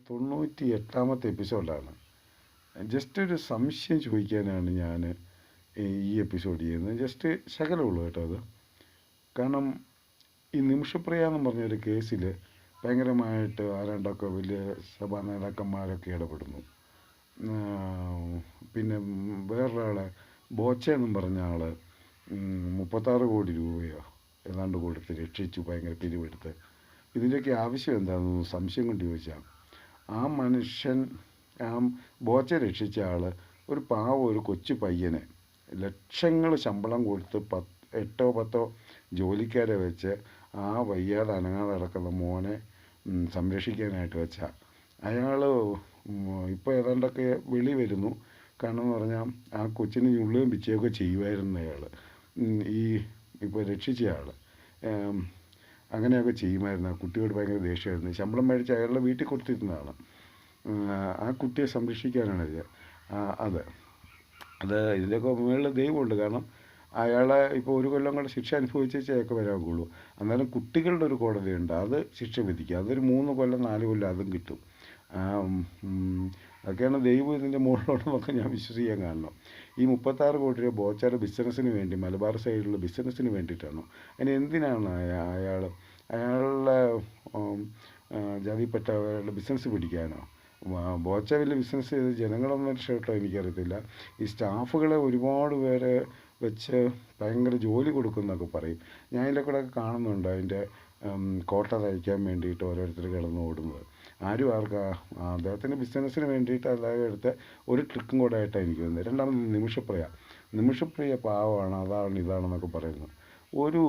98ാമത്തെ എപ്പിസോഡാണ്. ജസ്റ്റ് ഒരു സംശയം ചോദിക്കാനാണ് ഞാൻ ഈ എപ്പിസോഡ് ചെയ്യുന്നത്. ജസ്റ്റ് ശകലമുള്ളൂ കേട്ടോ അത്. കാരണം ഈ നിമിഷപ്രിയ എന്ന് പറഞ്ഞൊരു കേസിൽ ഭയങ്കരമായിട്ട് ആരാണ്ടൊക്കെ വലിയ സഭാ നേതാക്കന്മാരൊക്കെ ഇടപെടുന്നു. പിന്നെ വേറൊരാളെ ബോച്ച എന്നും പറഞ്ഞ ആൾ 36 കോടി രൂപയോ ഏതാണ്ട് കൊടുത്ത് രക്ഷിച്ചു, ഭയങ്കര പിരിവെടുത്ത്. ഇതിൻ്റെയൊക്കെ ആവശ്യം എന്താണെന്ന് സംശയം കൊണ്ട് ചോദിച്ചാൽ, ആ മനുഷ്യൻ, ആ ബോച്ച രക്ഷിച്ച ആൾ ഒരു ഒരു കൊച്ചു പയ്യനെ ലക്ഷങ്ങൾ ശമ്പളം കൊടുത്ത് 8 or 10 ജോലിക്കാരെ വെച്ച് ആ വയ്യാതെ അനങ്ങാതെ കിടക്കുന്ന മോനെ സംരക്ഷിക്കാനായിട്ട് വെച്ചാൽ അയാൾ ഇപ്പോൾ ഏതാണ്ടൊക്കെ വിളി വരുന്നു. കാരണം എന്ന് പറഞ്ഞാൽ ആ കൊച്ചിന് ഞുള്ളുകയും പിച്ചുകയൊക്കെ ചെയ്യുമായിരുന്നു അയാൾ, ഈ ഇപ്പോൾ രക്ഷിച്ച ആൾ അങ്ങനെയൊക്കെ ചെയ്യുമായിരുന്നു. ആ കുട്ടിയോട് ഭയങ്കര ദേഷ്യമായിരുന്നു. ശമ്പളം മേടിച്ച് അയാളുടെ വീട്ടിൽ കൊടുത്തിരുന്നതാണ്. ആ കുട്ടിയെ സംരക്ഷിക്കാനാണ് ഇത്. അത് ഇതിൻ്റെയൊക്കെ മുകളിൽ ദൈവമുണ്ട്. കാരണം അയാളെ ഇപ്പോൾ 1 കൊല്ലം കൂടെ ശിക്ഷ അനുഭവിച്ചേച്ചൊക്കെ വരാവുള്ളൂ. എന്നാലും കുട്ടികളുടെ ഒരു കോടതിയുണ്ട്, അത് ശിക്ഷ വിധിക്കുക. അതൊരു 3 കൊല്ലം 4 കൊല്ലം അതും കിട്ടും. അതൊക്കെയാണ് ദൈവം ഇതിൻ്റെ മുകളിലുണ്ടെന്നൊക്കെ ഞാൻ വിശ്വസിക്കാൻ കാരണം. ഈ 36 കോടി രൂപ ബോച്ചയുടെ ബിസിനസ്സിന് വേണ്ടി, മലബാർ സൈഡിലുള്ള ബിസിനസ്സിന് വേണ്ടിയിട്ടാണ്. അതിന് എന്തിനാണ് അയാളുടെ ജാതിപ്പെട്ടവരുടെ ബിസിനസ് പിടിക്കാനോ? ബോച്ച വലിയ ബിസിനസ് ചെയ്ത് ജനങ്ങളൊന്നും രക്ഷപ്പെട്ടോ എനിക്കറിയത്തില്ല. ഈ സ്റ്റാഫുകളെ ഒരുപാട് പേരെ വെച്ച് ഭയങ്കര ജോലി കൊടുക്കുമെന്നൊക്കെ പറയും. ഞാൻ ഇതിൻ്റെ കൂടെ കാണുന്നുണ്ട് അതിൻ്റെ കോട്ട തയ്ക്കാൻ വേണ്ടിയിട്ട് ഓരോരുത്തർ കിടന്ന് ഓടുന്നത്. ആരും അദ്ദേഹത്തിൻ്റെ ബിസിനസ്സിന് വേണ്ടിയിട്ട് അല്ലാതെ എടുത്ത ഒരു ട്രിക്കും കൂടെ ആയിട്ടാണ് എനിക്ക് തോന്നുന്നത്. രണ്ടാമത് നിമിഷപ്രിയ പാവമാണ്, അതാണ് ഇതാണെന്നൊക്കെ പറയുന്നത്. ഒരു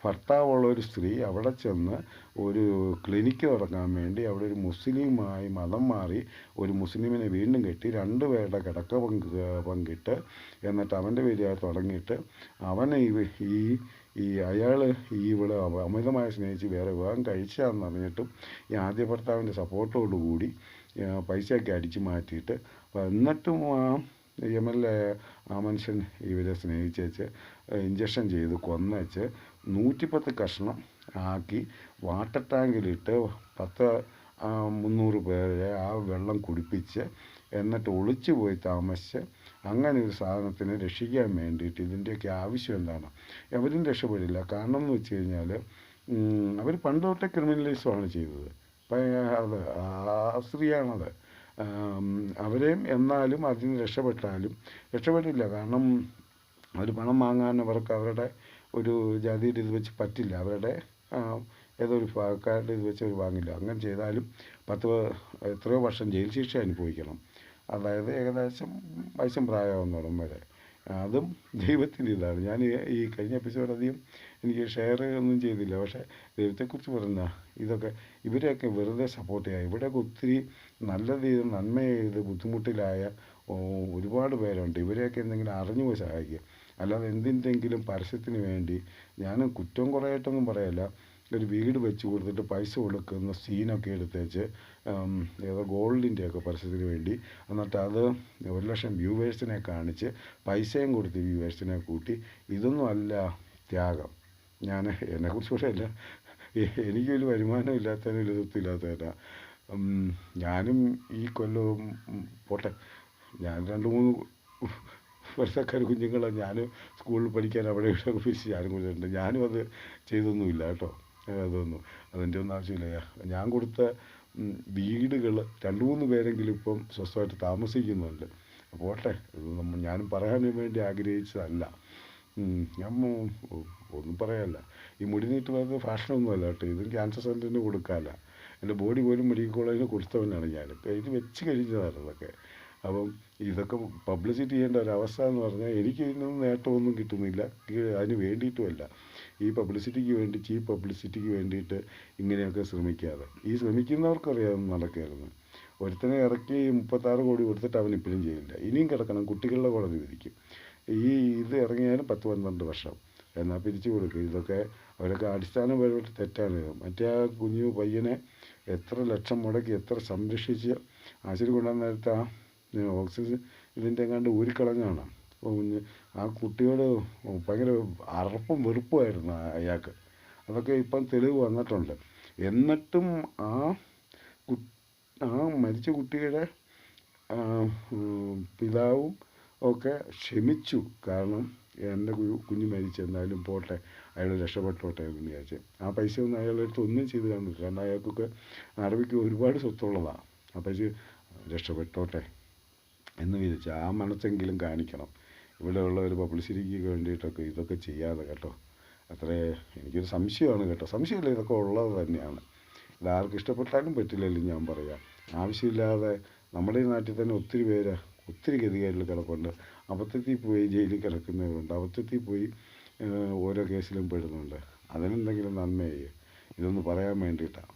ഭർത്താവുള്ള ഒരു സ്ത്രീ അവിടെ ചെന്ന് ഒരു ക്ലിനിക്ക് തുടങ്ങാൻ വേണ്ടി അവിടെ ഒരു മുസ്ലിമായി മതം മാറി ഒരു മുസ്ലിമിനെ വീണ്ടും കെട്ടി 2 പേരുടെ കിടക്ക പങ്കിട്ട് എന്നിട്ട് അവൻ്റെ പേര് തുടങ്ങിയിട്ട് അവനെ അയാൾ ഇവിടെ അമിതമായി സ്നേഹിച്ച് വേറെ വിവാഹം കഴിച്ചാന്ന് പറഞ്ഞിട്ടും ഈ ആദ്യ ഭർത്താവിൻ്റെ സപ്പോർട്ടോടുകൂടി പൈസയൊക്കെ അടിച്ചു മാറ്റിയിട്ട് എന്നിട്ടും MLA ആ മനുഷ്യൻ ഇവരെ സ്നേഹിച്ചേച്ച് ഇഞ്ചക്ഷൻ ചെയ്ത് കൊന്നേച്ച് 110 കഷ്ണം ആക്കി വാട്ടർ ടാങ്കിലിട്ട് 300 പേരെ ആ വെള്ളം കുടിപ്പിച്ച് എന്നിട്ട് ഒളിച്ചു പോയി താമസിച്ച് അങ്ങനെ ഒരു സാധനത്തിനെ രക്ഷിക്കാൻ വേണ്ടിയിട്ട്. ഇതിൻ്റെയൊക്കെ ആവശ്യം എന്താണ്? അവരും രക്ഷപ്പെടില്ല. കാരണം എന്ന് വെച്ച് കഴിഞ്ഞാൽ അവർ പണ്ട് തൊട്ടേ ക്രിമിനലിസമാണ് ചെയ്തത്. അത് സ്ത്രീയാണത്. അവരെയും എന്നാലും അതിന് രക്ഷപ്പെട്ടില്ല. കാരണം അവർ പണം വാങ്ങാൻ അവരുടെ ഒരു ജാതിയുടെ ഇത് വെച്ച് പറ്റില്ല. അവരുടെ ഏതൊരു ഭാഗക്കാരുടെ ഇത് വെച്ച് അവർ വാങ്ങില്ല. അങ്ങനെ ചെയ്താലും 10 എത്രയോ വർഷം ജയിൽ ശിക്ഷ അനുഭവിക്കണം. അതായത് ഏകദേശം വയസ്സും പ്രായമാവുന്നിടം വരെ. അതും ദൈവത്തിൻ്റെ ഇതാണ്. ഞാൻ ഈ കഴിഞ്ഞ എപ്പിസോഡ് അധികം എനിക്ക് ഷെയർ ഒന്നും ചെയ്തില്ല. പക്ഷേ ദൈവത്തെക്കുറിച്ച് പറഞ്ഞ ഇവരെയൊക്കെ വെറുതെ സപ്പോർട്ട് ചെയ്യുക. ഇവിടെയൊക്കെ ഒത്തിരി നല്ല രീതിയിൽ നന്മ ചെയ്ത് ബുദ്ധിമുട്ടിലായ ഒരുപാട് പേരുണ്ട്. ഇവരെയൊക്കെ എന്തെങ്കിലും അറിഞ്ഞു പോയി സഹായിക്കുക. അല്ലാതെ എന്തിൻ്റെങ്കിലും പരസ്യത്തിന് വേണ്ടി, ഞാൻ കുറ്റം കുറേയായിട്ടൊന്നും പറയല്ല, ഒരു വീട് വെച്ച് കൊടുത്തിട്ട് പൈസ കൊടുക്കുന്ന സീനൊക്കെ എടുത്തേച്ച് ഏതോ ഗോൾഡിൻ്റെയൊക്കെ പരസ്യത്തിന് വേണ്ടി, എന്നിട്ട് അത് 1 ലക്ഷം വ്യൂവേഴ്സിനെ കാണിച്ച് പൈസയും കൊടുത്ത് വ്യൂവേഴ്സിനെ കൂട്ടി. ഇതൊന്നും അല്ല ത്യാഗം. ഞാൻ എന്നെക്കുറിച്ച് പറയല്ല, എനിക്ക് വലിയ വരുമാനം ഇല്ലാത്തതിനും വലിയ സ്വത്തില്ലാത്തതല്ല. ഞാനും ഈ കൊല്ലവും പോട്ടെ, ഞാൻ 2-3 വർഷക്കാർ കുഞ്ഞുങ്ങളെ ഞാൻ സ്കൂളിൽ പഠിക്കാൻ അവിടെ ഇവിടെ പിരിച്ച് ഞാനും കൊടുത്തിട്ടുണ്ട്. ഞാനും അത് ചെയ്തൊന്നുമില്ല കേട്ടോ. അതിൻ്റെ ഒന്നും ആവശ്യമില്ല. ഞാൻ കൊടുത്ത വീടുകൾ 2-3 പേരെങ്കിലും ഇപ്പം സ്വസ്ഥമായിട്ട് താമസിക്കുന്നുണ്ട്. പോട്ടെ, ഞാനും പറയാൻ വേണ്ടി ആഗ്രഹിച്ചതല്ല. ഞാൻ ഒന്നും പറയാല്ല. ഈ മുടി നീട്ട് പറയുന്നത് ഫാഷനൊന്നും അല്ല കേട്ടോ. ഇതും ക്യാൻസർ സെൻ്ററിന് കൊടുക്കാമല്ല. എൻ്റെ ബോഡി പോലും മെഡിക്കൽ കോളേജിന് കൊടുത്തവനാണ് ഞാൻ. ഇത് വെച്ച് കഴിഞ്ഞതാണ് ഇതൊക്കെ. അപ്പം ഇതൊക്കെ പബ്ലിസിറ്റി ചെയ്യേണ്ട ഒരവസ്ഥ എന്ന് പറഞ്ഞാൽ എനിക്ക് ഇതിനൊന്നും നേട്ടമൊന്നും കിട്ടുന്നില്ല. അതിന് വേണ്ടിയിട്ടുമല്ല. ഈ പബ്ലിസിറ്റിക്ക് വേണ്ടി, ചീപ്പ് പബ്ലിസിറ്റിക്ക് വേണ്ടിയിട്ട് ഇങ്ങനെയൊക്കെ ശ്രമിക്കാതെ. ഈ ശ്രമിക്കുന്നവർക്കറിയാം നടക്കരുത്. ഒരുത്തനെ ഇറക്കി 36 കോടി കൊടുത്തിട്ട് അവൻ ഇപ്പോഴും ചെയ്യില്ല. ഇനിയും കിടക്കണം, കുട്ടികളുടെ കോടതി വിധിക്കും. ഇത് ഇറങ്ങിയാലും 10-12 വർഷം എന്നാൽ പിരിച്ചു കൊടുക്കും. അവരൊക്കെ അടിസ്ഥാനപരമായിട്ട് തെറ്റാണ്. മറ്റേ ആ കുഞ്ഞു പയ്യനെ എത്ര ലക്ഷം മുടക്കി എത്ര സംരക്ഷിച്ച് ആശുപത്രി കൊണ്ടുവന്ന നേരത്തെ ഓക്സിജൻ ഇതിൻ്റെ എങ്ങാണ്ട് ഊരിക്കളഞ്ഞാണ്. ആ കുട്ടിയോട് ഭയങ്കര അറപ്പും വെറുപ്പുമായിരുന്നു അയാൾക്ക്. അതൊക്കെ ഇപ്പം തെളിവ് വന്നിട്ടുണ്ട്. എന്നിട്ടും ആ ആ മരിച്ച കുട്ടിയുടെ പിതാവും ഒക്കെ ക്ഷമിച്ചു. കാരണം എൻ്റെ കുഞ്ഞ് മരിച്ചെന്നാലും പോട്ടെ, അയാൾ രക്ഷപ്പെട്ടോട്ടെ എന്ന് വിചാരിച്ച്. ആ പൈസ ഒന്നും അയാളുടെ അടുത്ത് ഒന്നും ചെയ്ത് കാണില്ല. കാരണം അയാൾക്കൊക്കെ അറബിക്ക് ഒരുപാട് സ്വത്തുള്ളതാണ്. ആ പൈസ രക്ഷപ്പെട്ടോട്ടെ എന്ന് വിചാരിച്ചു. ആ മനസ്സെങ്കിലും കാണിക്കണം. ഇവിടെയുള്ള ഒരു പബ്ലിസിറ്റിക്ക് വേണ്ടിയിട്ടൊക്കെ ഇതൊക്കെ ചെയ്യാതെ കേട്ടോ. അത്രേ എനിക്കൊരു സംശയമാണ് കേട്ടോ. സംശയമില്ല, ഇതൊക്കെ ഉള്ളത് തന്നെയാണ്. ഇതാർക്ക് ഇഷ്ടപ്പെട്ടാലും പറ്റില്ലല്ലോ ഞാൻ പറയാം. ആവശ്യമില്ലാതെ നമ്മുടെ ഈ നാട്ടിൽ തന്നെ ഒത്തിരി പേര് ഒത്തിരി ഗതികേടിൽ കിടപ്പുണ്ട്. അബദ്ധത്തിൽ പോയി ജയിലിൽ കിടക്കുന്നവരുണ്ട്. അബദ്ധത്തിൽ പോയി ഓരോ കേസിലും പെടുന്നുണ്ട്. അതിനെന്തെങ്കിലും നന്മ ചെയ്യും. ഇതൊന്ന് പറയാൻ വേണ്ടിയിട്ടാണ്.